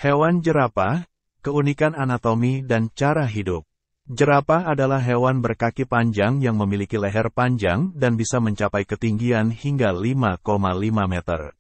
Hewan jerapah, keunikan anatomi dan cara hidup. Jerapah adalah hewan berkaki panjang yang memiliki leher panjang dan bisa mencapai ketinggian hingga 5,5 meter.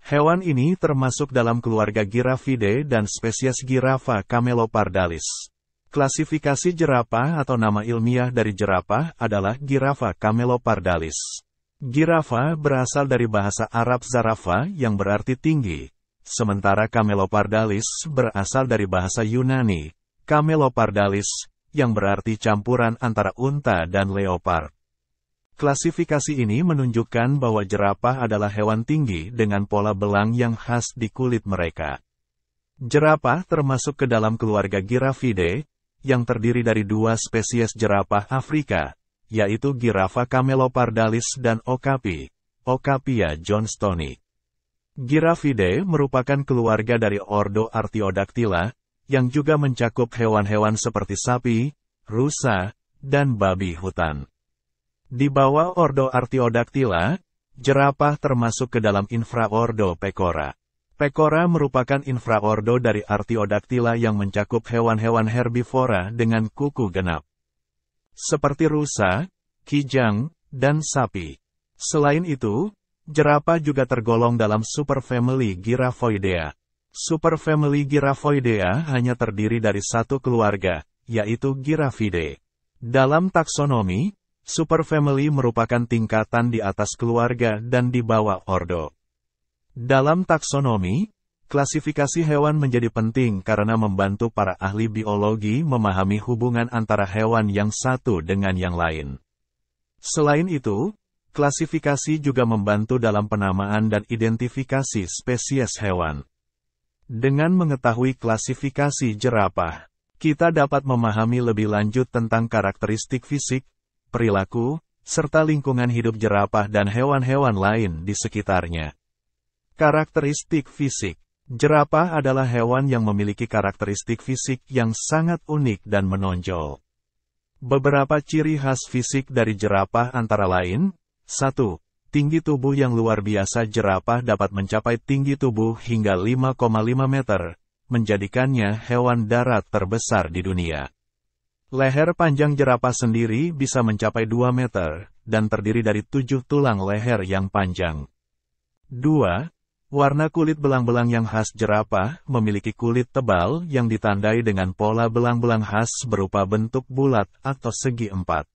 Hewan ini termasuk dalam keluarga Giraffidea dan spesies Giraffa camelopardalis. Klasifikasi jerapah atau nama ilmiah dari jerapah adalah Giraffa camelopardalis. Giraffa berasal dari bahasa Arab zarafa yang berarti tinggi. Sementara camelopardalis berasal dari bahasa Yunani, camelopardalis, yang berarti campuran antara unta dan leopard. Klasifikasi ini menunjukkan bahwa jerapah adalah hewan tinggi dengan pola belang yang khas di kulit mereka. Jerapah termasuk ke dalam keluarga Giraffidae, yang terdiri dari dua spesies jerapah Afrika, yaitu Giraffa camelopardalis dan Okapi, Okapia johnstoni. Giraffidae merupakan keluarga dari ordo Artiodactyla, yang juga mencakup hewan-hewan seperti sapi, rusa, dan babi hutan. Di bawah ordo Artiodactyla, jerapah termasuk ke dalam infraordo Pecora. Pecora merupakan infraordo dari Artiodactyla yang mencakup hewan-hewan herbivora dengan kuku genap, seperti rusa, kijang, dan sapi. Selain itu, jerapah juga tergolong dalam superfamili Giraffoidea. Superfamili Giraffoidea hanya terdiri dari satu keluarga, yaitu Giraffidae. Dalam taksonomi, superfamili merupakan tingkatan di atas keluarga dan di bawah ordo. Dalam taksonomi, klasifikasi hewan menjadi penting karena membantu para ahli biologi memahami hubungan antara hewan yang satu dengan yang lain. Selain itu, klasifikasi juga membantu dalam penamaan dan identifikasi spesies hewan. Dengan mengetahui klasifikasi jerapah, kita dapat memahami lebih lanjut tentang karakteristik fisik, perilaku, serta lingkungan hidup jerapah dan hewan-hewan lain di sekitarnya. Karakteristik fisik. Jerapah adalah hewan yang memiliki karakteristik fisik yang sangat unik dan menonjol. Beberapa ciri khas fisik dari jerapah antara lain: 1. Tinggi tubuh yang luar biasa. Jerapah dapat mencapai tinggi tubuh hingga 5,5 meter, menjadikannya hewan darat terbesar di dunia. Leher panjang jerapah sendiri bisa mencapai 2 meter, dan terdiri dari 7 tulang leher yang panjang. 2. Warna kulit belang-belang yang khas jerapah memiliki kulit tebal yang ditandai dengan pola belang-belang khas berupa bentuk bulat atau segi empat.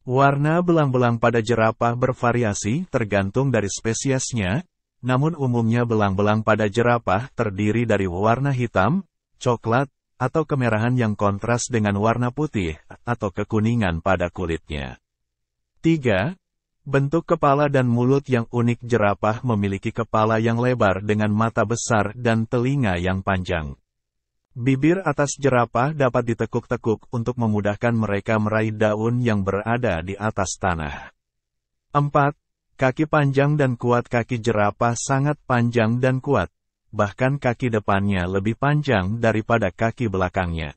Warna belang-belang pada jerapah bervariasi tergantung dari spesiesnya, namun umumnya belang-belang pada jerapah terdiri dari warna hitam, coklat, atau kemerahan yang kontras dengan warna putih atau kekuningan pada kulitnya. 3. Bentuk kepala dan mulut yang unik. Jerapah memiliki kepala yang lebar dengan mata besar dan telinga yang panjang. Bibir atas jerapah dapat ditekuk-tekuk untuk memudahkan mereka meraih daun yang berada di atas tanah. 4. Kaki panjang dan kuat. Kaki jerapah sangat panjang dan kuat, bahkan kaki depannya lebih panjang daripada kaki belakangnya.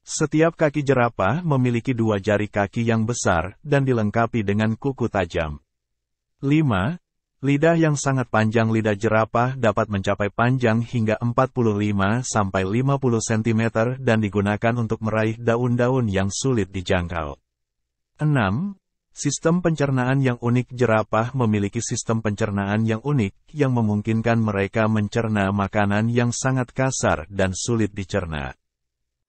Setiap kaki jerapah memiliki 2 jari kaki yang besar dan dilengkapi dengan kuku tajam. 5. Lidah yang sangat panjang. Lidah jerapah dapat mencapai panjang hingga 45-50 cm dan digunakan untuk meraih daun-daun yang sulit dijangkau. 6. Sistem pencernaan yang unik. Jerapah memiliki sistem pencernaan yang unik yang memungkinkan mereka mencerna makanan yang sangat kasar dan sulit dicerna.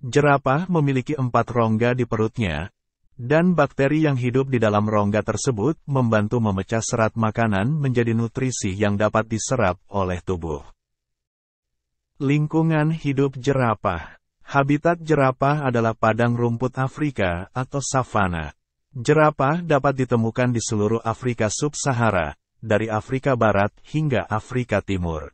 Jerapah memiliki 4 rongga di perutnya, dan bakteri yang hidup di dalam rongga tersebut membantu memecah serat makanan menjadi nutrisi yang dapat diserap oleh tubuh. Lingkungan hidup jerapah. Habitat jerapah adalah padang rumput Afrika atau savana. Jerapah dapat ditemukan di seluruh Afrika Sub-Sahara, dari Afrika Barat hingga Afrika Timur,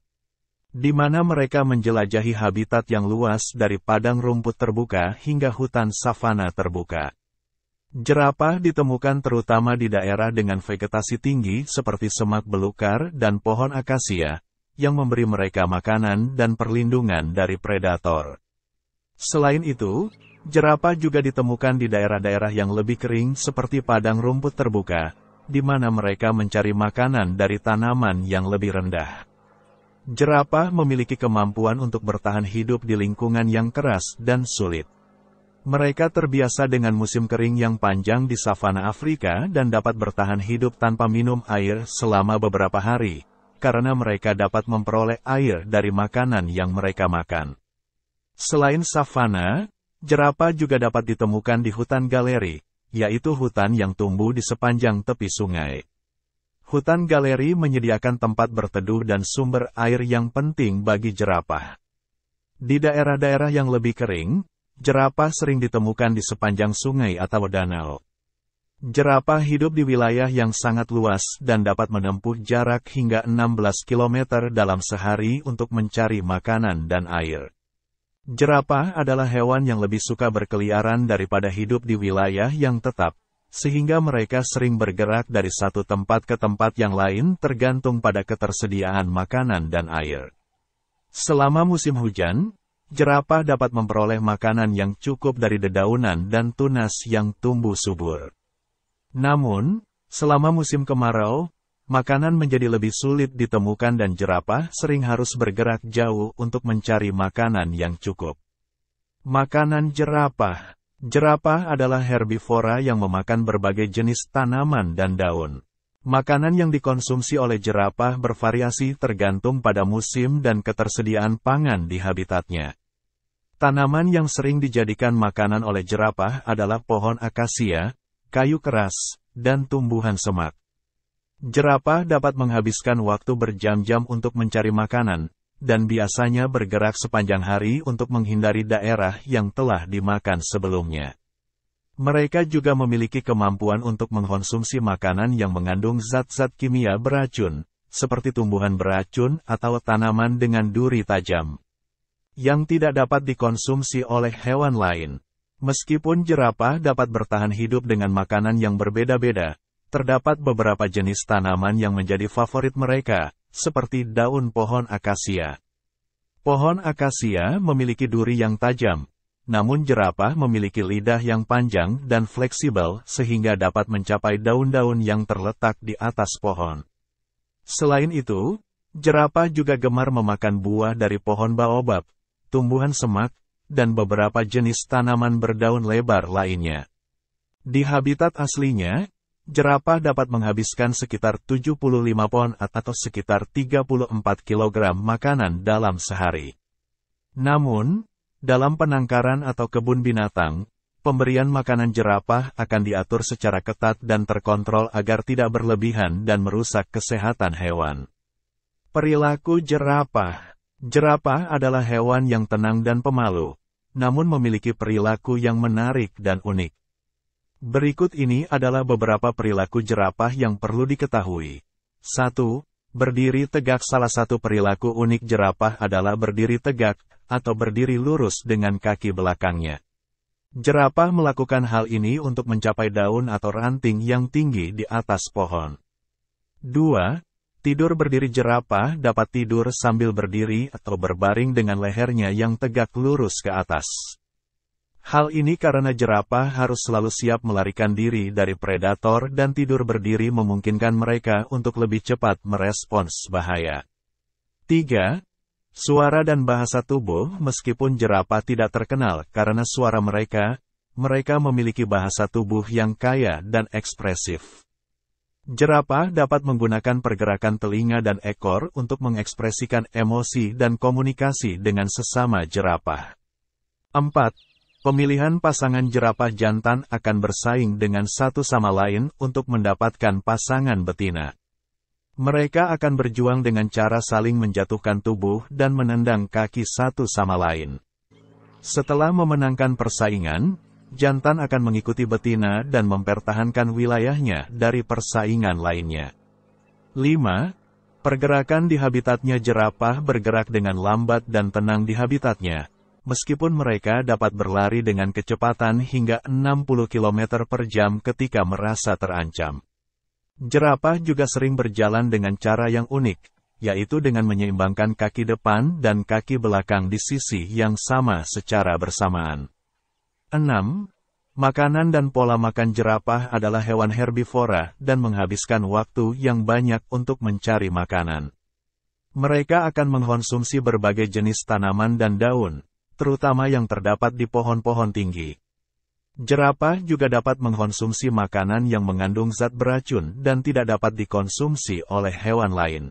di mana mereka menjelajahi habitat yang luas dari padang rumput terbuka hingga hutan savana terbuka. Jerapah ditemukan terutama di daerah dengan vegetasi tinggi seperti semak belukar dan pohon akasia, yang memberi mereka makanan dan perlindungan dari predator. Selain itu, jerapah juga ditemukan di daerah-daerah yang lebih kering seperti padang rumput terbuka, di mana mereka mencari makanan dari tanaman yang lebih rendah. Jerapah memiliki kemampuan untuk bertahan hidup di lingkungan yang keras dan sulit. Mereka terbiasa dengan musim kering yang panjang di savana Afrika dan dapat bertahan hidup tanpa minum air selama beberapa hari, karena mereka dapat memperoleh air dari makanan yang mereka makan. Selain savana, jerapah juga dapat ditemukan di hutan galeri, yaitu hutan yang tumbuh di sepanjang tepi sungai. Hutan galeri menyediakan tempat berteduh dan sumber air yang penting bagi jerapah. Di daerah-daerah yang lebih kering, jerapah sering ditemukan di sepanjang sungai atau danau. Jerapah hidup di wilayah yang sangat luas dan dapat menempuh jarak hingga 16 km dalam sehari untuk mencari makanan dan air. Jerapah adalah hewan yang lebih suka berkeliaran daripada hidup di wilayah yang tetap, sehingga mereka sering bergerak dari satu tempat ke tempat yang lain tergantung pada ketersediaan makanan dan air. Selama musim hujan, jerapah dapat memperoleh makanan yang cukup dari dedaunan dan tunas yang tumbuh subur. Namun, selama musim kemarau, makanan menjadi lebih sulit ditemukan dan jerapah sering harus bergerak jauh untuk mencari makanan yang cukup. Makanan jerapah. Jerapah adalah herbivora yang memakan berbagai jenis tanaman dan daun. Makanan yang dikonsumsi oleh jerapah bervariasi tergantung pada musim dan ketersediaan pangan di habitatnya. Tanaman yang sering dijadikan makanan oleh jerapah adalah pohon akasia, kayu keras, dan tumbuhan semak. Jerapah dapat menghabiskan waktu berjam-jam untuk mencari makanan, dan biasanya bergerak sepanjang hari untuk menghindari daerah yang telah dimakan sebelumnya. Mereka juga memiliki kemampuan untuk mengkonsumsi makanan yang mengandung zat-zat kimia beracun, seperti tumbuhan beracun atau tanaman dengan duri tajam, yang tidak dapat dikonsumsi oleh hewan lain. Meskipun jerapah dapat bertahan hidup dengan makanan yang berbeda-beda, terdapat beberapa jenis tanaman yang menjadi favorit mereka, seperti daun pohon akasia. Pohon akasia memiliki duri yang tajam, namun jerapah memiliki lidah yang panjang dan fleksibel sehingga dapat mencapai daun-daun yang terletak di atas pohon. Selain itu, jerapah juga gemar memakan buah dari pohon baobab, tumbuhan semak, dan beberapa jenis tanaman berdaun lebar lainnya. Di habitat aslinya, jerapah dapat menghabiskan sekitar 75 pon atau sekitar 34 kg makanan dalam sehari. Namun, dalam penangkaran atau kebun binatang, pemberian makanan jerapah akan diatur secara ketat dan terkontrol agar tidak berlebihan dan merusak kesehatan hewan. Perilaku jerapah. Jerapah adalah hewan yang tenang dan pemalu, namun memiliki perilaku yang menarik dan unik. Berikut ini adalah beberapa perilaku jerapah yang perlu diketahui. 1. Berdiri tegak. Salah satu perilaku unik jerapah adalah berdiri tegak, atau berdiri lurus dengan kaki belakangnya. Jerapah melakukan hal ini untuk mencapai daun atau ranting yang tinggi di atas pohon. 2. Tidur berdiri. Jerapah dapat tidur sambil berdiri atau berbaring dengan lehernya yang tegak lurus ke atas. Hal ini karena jerapah harus selalu siap melarikan diri dari predator dan tidur berdiri memungkinkan mereka untuk lebih cepat merespons bahaya. 3. Suara dan bahasa tubuh. Meskipun jerapah tidak terkenal karena suara mereka memiliki bahasa tubuh yang kaya dan ekspresif. Jerapah dapat menggunakan pergerakan telinga dan ekor untuk mengekspresikan emosi dan komunikasi dengan sesama jerapah. 4. Pemilihan pasangan. Jerapah jantan akan bersaing dengan satu sama lain untuk mendapatkan pasangan betina. Mereka akan berjuang dengan cara saling menjatuhkan tubuh dan menendang kaki satu sama lain. Setelah memenangkan persaingan, jantan akan mengikuti betina dan mempertahankan wilayahnya dari persaingan lainnya. 5. Pergerakan di habitatnya. Jerapah bergerak dengan lambat dan tenang di habitatnya. Meskipun mereka dapat berlari dengan kecepatan hingga 60 km per jam ketika merasa terancam. Jerapah juga sering berjalan dengan cara yang unik, yaitu dengan menyeimbangkan kaki depan dan kaki belakang di sisi yang sama secara bersamaan. 6. Makanan dan pola makan. Jerapah adalah hewan herbivora dan menghabiskan waktu yang banyak untuk mencari makanan. Mereka akan mengkonsumsi berbagai jenis tanaman dan daun, terutama yang terdapat di pohon-pohon tinggi. Jerapah juga dapat mengkonsumsi makanan yang mengandung zat beracun dan tidak dapat dikonsumsi oleh hewan lain.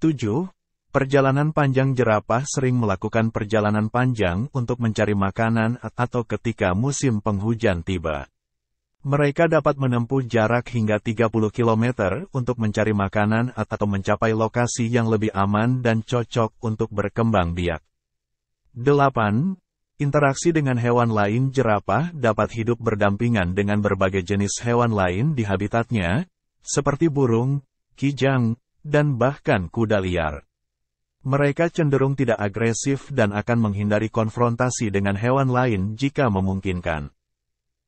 7. Perjalanan panjang. Jerapah sering melakukan perjalanan panjang untuk mencari makanan atau ketika musim penghujan tiba. Mereka dapat menempuh jarak hingga 30 km untuk mencari makanan atau mencapai lokasi yang lebih aman dan cocok untuk berkembang biak. 8. Interaksi dengan hewan lain. Jerapah dapat hidup berdampingan dengan berbagai jenis hewan lain di habitatnya, seperti burung, kijang, dan bahkan kuda liar. Mereka cenderung tidak agresif dan akan menghindari konfrontasi dengan hewan lain jika memungkinkan.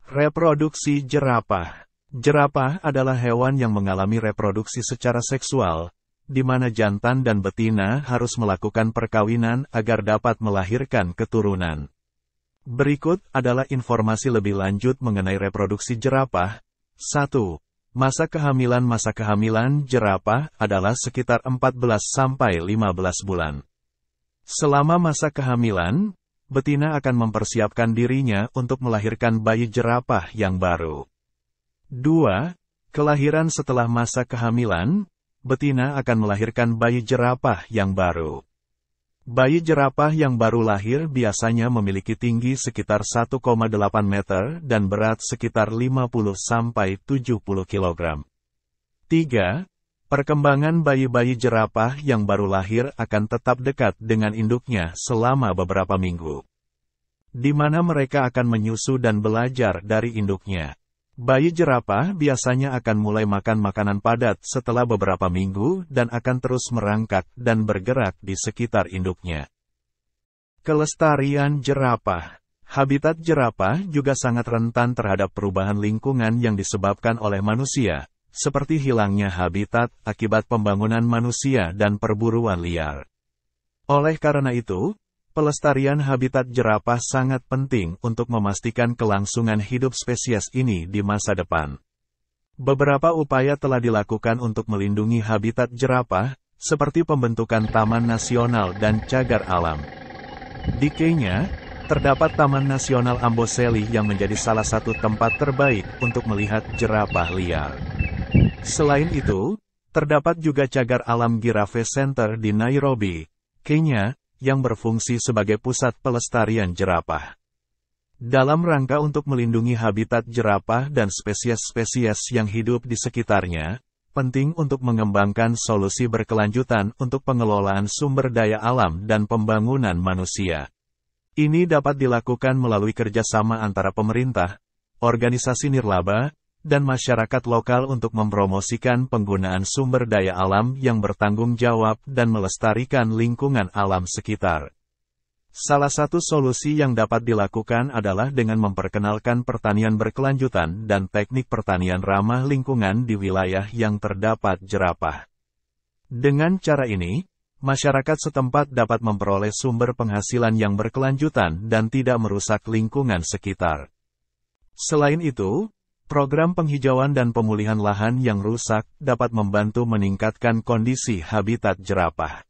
Reproduksi jerapah. Jerapah adalah hewan yang mengalami reproduksi secara seksual, di mana jantan dan betina harus melakukan perkawinan agar dapat melahirkan keturunan. Berikut adalah informasi lebih lanjut mengenai reproduksi jerapah. 1. Masa kehamilan. Masa kehamilan jerapah adalah sekitar 14-15 bulan. Selama masa kehamilan, betina akan mempersiapkan dirinya untuk melahirkan bayi jerapah yang baru. 2. Kelahiran. Setelah masa kehamilan, betina akan melahirkan bayi jerapah yang baru. Bayi jerapah yang baru lahir biasanya memiliki tinggi sekitar 1,8 meter dan berat sekitar 50-70 kg. 3. Perkembangan bayi-bayi jerapah yang baru lahir akan tetap dekat dengan induknya selama beberapa minggu, di mana mereka akan menyusu dan belajar dari induknya. Bayi jerapah biasanya akan mulai makan makanan padat setelah beberapa minggu dan akan terus merangkak dan bergerak di sekitar induknya. Kelestarian jerapah. Habitat jerapah juga sangat rentan terhadap perubahan lingkungan yang disebabkan oleh manusia, seperti hilangnya habitat akibat pembangunan manusia dan perburuan liar. Oleh karena itu, pelestarian habitat jerapah sangat penting untuk memastikan kelangsungan hidup spesies ini di masa depan. Beberapa upaya telah dilakukan untuk melindungi habitat jerapah, seperti pembentukan Taman Nasional dan Cagar Alam. Di Kenya, terdapat Taman Nasional Amboseli yang menjadi salah satu tempat terbaik untuk melihat jerapah liar. Selain itu, terdapat juga Cagar Alam Giraffe Center di Nairobi, Kenya, yang berfungsi sebagai pusat pelestarian jerapah. Dalam rangka untuk melindungi habitat jerapah dan spesies-spesies yang hidup di sekitarnya, penting untuk mengembangkan solusi berkelanjutan untuk pengelolaan sumber daya alam dan pembangunan manusia. Ini dapat dilakukan melalui kerjasama antara pemerintah, organisasi nirlaba, dan masyarakat lokal untuk mempromosikan penggunaan sumber daya alam yang bertanggung jawab dan melestarikan lingkungan alam sekitar. Salah satu solusi yang dapat dilakukan adalah dengan memperkenalkan pertanian berkelanjutan dan teknik pertanian ramah lingkungan di wilayah yang terdapat jerapah. Dengan cara ini, masyarakat setempat dapat memperoleh sumber penghasilan yang berkelanjutan dan tidak merusak lingkungan sekitar. Selain itu, program penghijauan dan pemulihan lahan yang rusak dapat membantu meningkatkan kondisi habitat jerapah.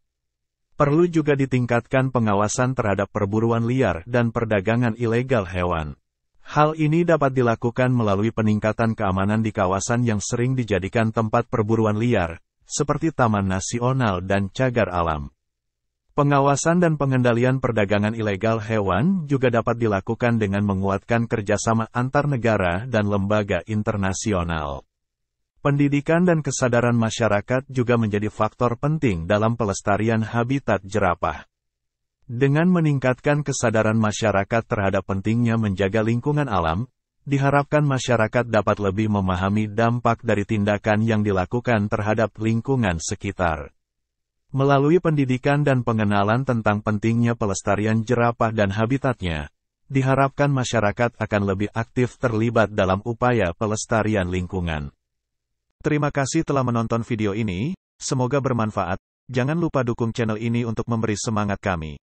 Perlu juga ditingkatkan pengawasan terhadap perburuan liar dan perdagangan ilegal hewan. Hal ini dapat dilakukan melalui peningkatan keamanan di kawasan yang sering dijadikan tempat perburuan liar, seperti Taman Nasional dan Cagar Alam. Pengawasan dan pengendalian perdagangan ilegal hewan juga dapat dilakukan dengan menguatkan kerjasama antar negara dan lembaga internasional. Pendidikan dan kesadaran masyarakat juga menjadi faktor penting dalam pelestarian habitat jerapah. Dengan meningkatkan kesadaran masyarakat terhadap pentingnya menjaga lingkungan alam, diharapkan masyarakat dapat lebih memahami dampak dari tindakan yang dilakukan terhadap lingkungan sekitar. Melalui pendidikan dan pengenalan tentang pentingnya pelestarian jerapah dan habitatnya, diharapkan masyarakat akan lebih aktif terlibat dalam upaya pelestarian lingkungan. Terima kasih telah menonton video ini, semoga bermanfaat. Jangan lupa dukung channel ini untuk memberi semangat kami.